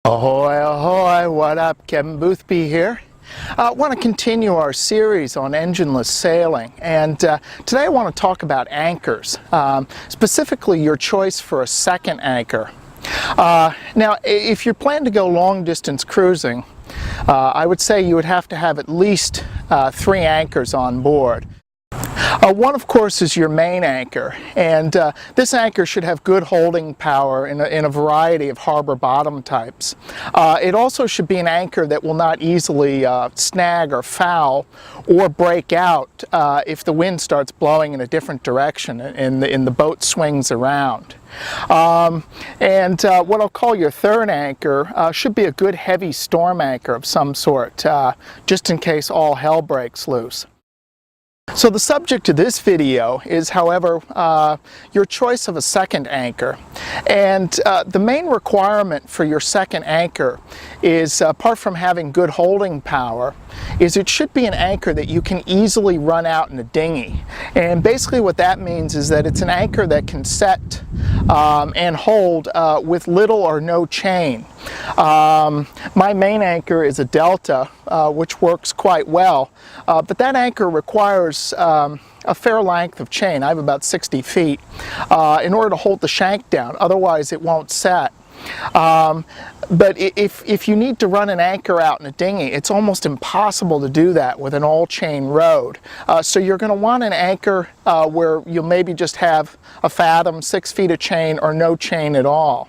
Ahoy, ahoy, what up? Kevin Boothby here. I want to continue our series on engineless sailing, and today I want to talk about anchors, specifically your choice for a second anchor. Now, if you plan to go long distance cruising, I would say you would have to have at least 3 anchors on board. One, of course, is your main anchor, and this anchor should have good holding power in a variety of harbor bottom types. It also should be an anchor that will not easily snag or foul or break out if the wind starts blowing in a different direction and the boat swings around. What I'll call your third anchor should be a good heavy storm anchor of some sort, just in case all hell breaks loose. So the subject of this video is, however, your choice of a second anchor. And the main requirement for your second anchor is, apart from having good holding power, is it should be an anchor that you can easily run out in a dinghy. And basically what that means is that it's an anchor that can set and hold with little or no chain. My main anchor is a Delta, which works quite well, but that anchor requires a fair length of chain. I have about 60 feet in order to hold the shank down, otherwise it won't set. But if you need to run an anchor out in a dinghy, it's almost impossible to do that with an all-chain rode. So you're going to want an anchor where you'll maybe just have a fathom, 6 feet of chain, or no chain at all.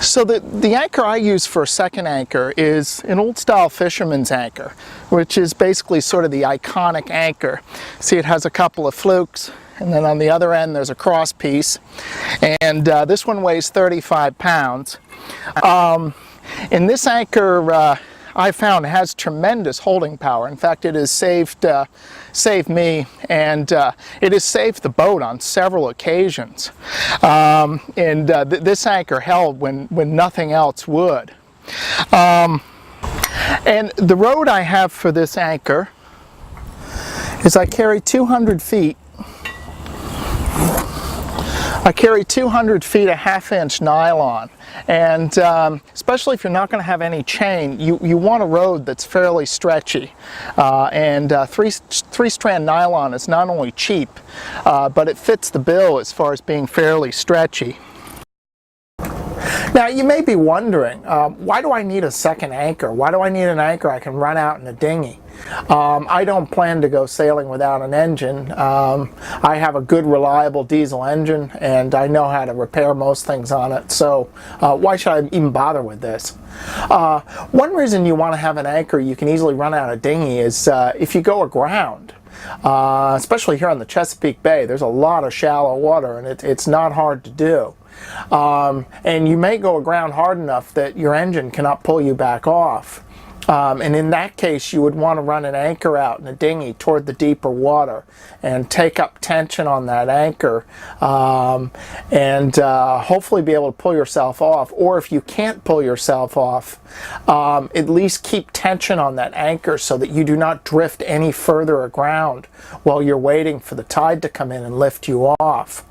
So the anchor I use for a second anchor is an old-style fisherman's anchor, which is basically sort of the iconic anchor. See, it has a couple of flukes, and then on the other end there's a cross piece, and this one weighs 35 pounds. And this anchor I found has tremendous holding power. In fact, it has saved me, and it has saved the boat on several occasions. This anchor held when nothing else would. And the rode I have for this anchor is I carry 200 feet. I carry 200 feet of 1/2-inch nylon, and especially if you're not going to have any chain, you want a rode that's fairly stretchy. Three-strand nylon is not only cheap, but it fits the bill as far as being fairly stretchy. Now, you may be wondering, why do I need a second anchor? Why do I need an anchor I can run out in a dinghy? I don't plan to go sailing without an engine. I have a good, reliable diesel engine, and I know how to repair most things on it, so why should I even bother with this? One reason you want to have an anchor you can easily run out a dinghy is if you go aground. Especially here on the Chesapeake Bay, there's a lot of shallow water, and it's not hard to do. And you may go aground hard enough that your engine cannot pull you back off. And in that case, you would want to run an anchor out in a dinghy toward the deeper water and take up tension on that anchor, and hopefully be able to pull yourself off. Or if you can't pull yourself off, at least keep tension on that anchor so that you do not drift any further aground while you're waiting for the tide to come in and lift you off.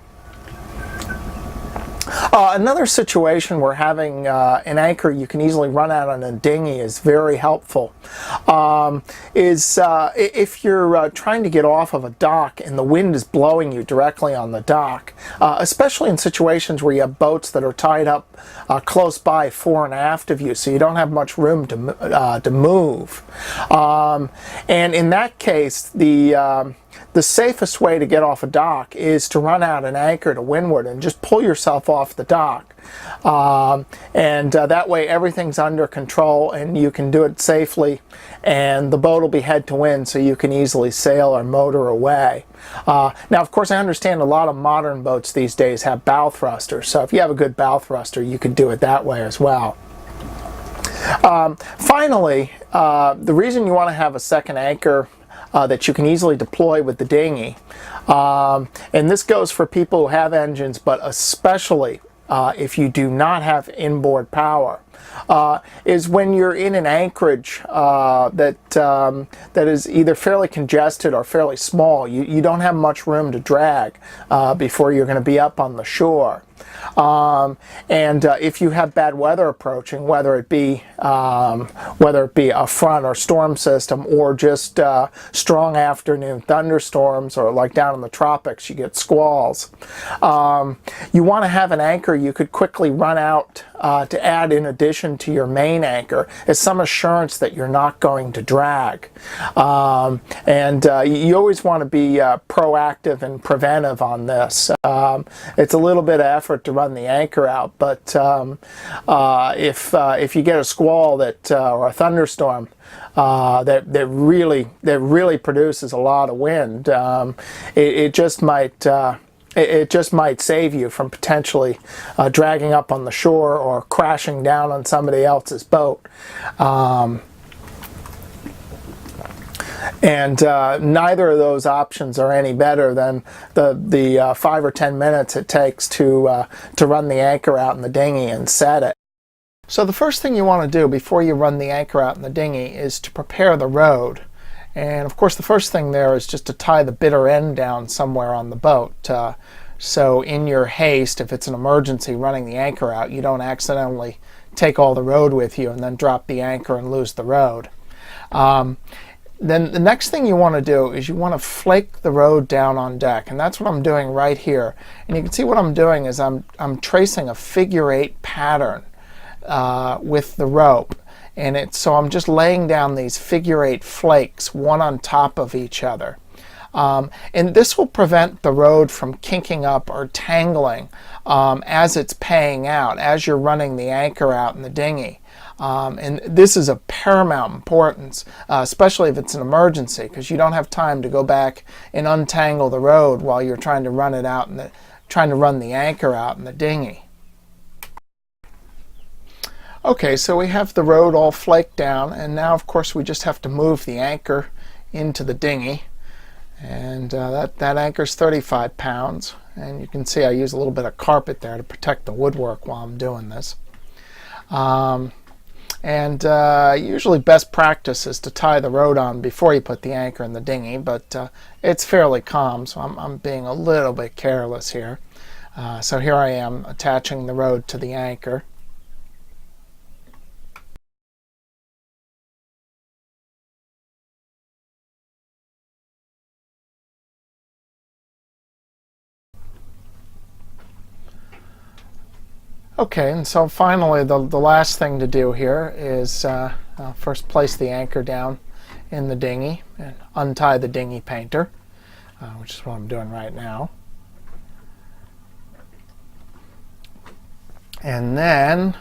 Another situation where having an anchor you can easily run out on a dinghy is very helpful is if you're trying to get off of a dock and the wind is blowing you directly on the dock, especially in situations where you have boats that are tied up close by fore and aft of you, so you don't have much room to move. And in that case, the safest way to get off a dock is to run out an anchor to windward and just pull yourself off the dock. That way everything's under control and you can do it safely, and the boat will be head to wind so you can easily sail or motor away. Now, of course, I understand a lot of modern boats these days have bow thrusters, so if you have a good bow thruster, you could do it that way as well. Finally, the reason you want to have a second anchor that you can easily deploy with the dinghy, and this goes for people who have engines, but especially if you do not have inboard power, is when you're in an anchorage that is either fairly congested or fairly small. You don't have much room to drag before you're going to be up on the shore. If you have bad weather approaching, whether it be a front or storm system, or just strong afternoon thunderstorms, or like down in the tropics you get squalls, you want to have an anchor you could quickly run out to add in addition to your main anchor as some assurance that you're not going to drag. You always want to be proactive and preventive on this. It's a little bit of effort to run the anchor out, but if you get a squall or a thunderstorm that really produces a lot of wind, it just might save you from potentially dragging up on the shore or crashing down on somebody else's boat. Neither of those options are any better than the 5 or 10 minutes it takes to run the anchor out in the dinghy and set it. So the first thing you want to do before you run the anchor out in the dinghy is to prepare the rode. And of course the first thing there is just to tie the bitter end down somewhere on the boat. So in your haste, if it's an emergency running the anchor out, you don't accidentally take all the rode with you and then drop the anchor and lose the rode. Then the next thing you want to do is you want to flake the rode down on deck, and that's what I'm doing right here. And you can see what I'm doing is I'm tracing a figure-8 pattern with the rope, and so I'm just laying down these figure-8 flakes, one on top of each other. And this will prevent the rode from kinking up or tangling as it's paying out, as you're running the anchor out in the dinghy. And this is of paramount importance, especially if it's an emergency, because you don't have time to go back and untangle the rode while you're trying to run it out and trying to run the anchor out in the dinghy. Okay, so we have the rode all flaked down, and now of course we just have to move the anchor into the dinghy. And that anchor's 35 pounds, and you can see I use a little bit of carpet there to protect the woodwork while I'm doing this. Usually best practice is to tie the rode on before you put the anchor in the dinghy, but it's fairly calm, so I'm being a little bit careless here. So here I am attaching the rode to the anchor. Okay, and so finally the last thing to do here is first place the anchor down in the dinghy and untie the dinghy painter, which is what I'm doing right now. And then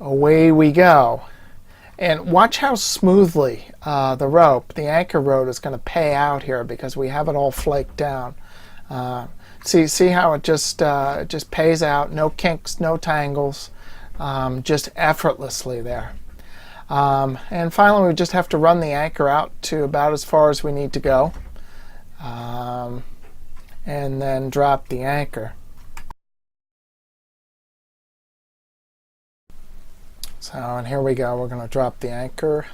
away we go. And watch how smoothly the anchor rode is going to pay out here because we have it all flaked down. See how it just pays out, no kinks, no tangles, just effortlessly there. And finally we just have to run the anchor out to about as far as we need to go, and then drop the anchor. So, and here we go, we're going to drop the anchor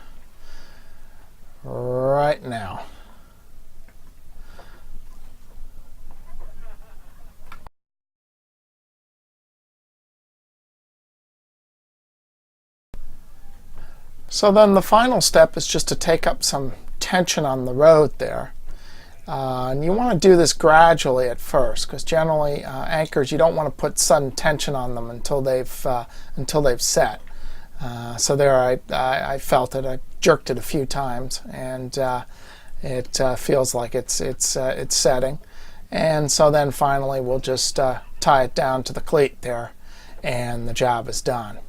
right now. So then the final step is just to take up some tension on the rode there. And you want to do this gradually at first, because generally anchors, you don't want to put sudden tension on them until they've set. So there I felt it. I jerked it a few times, and it feels like it's setting. And so then finally we'll just tie it down to the cleat there, and the job is done.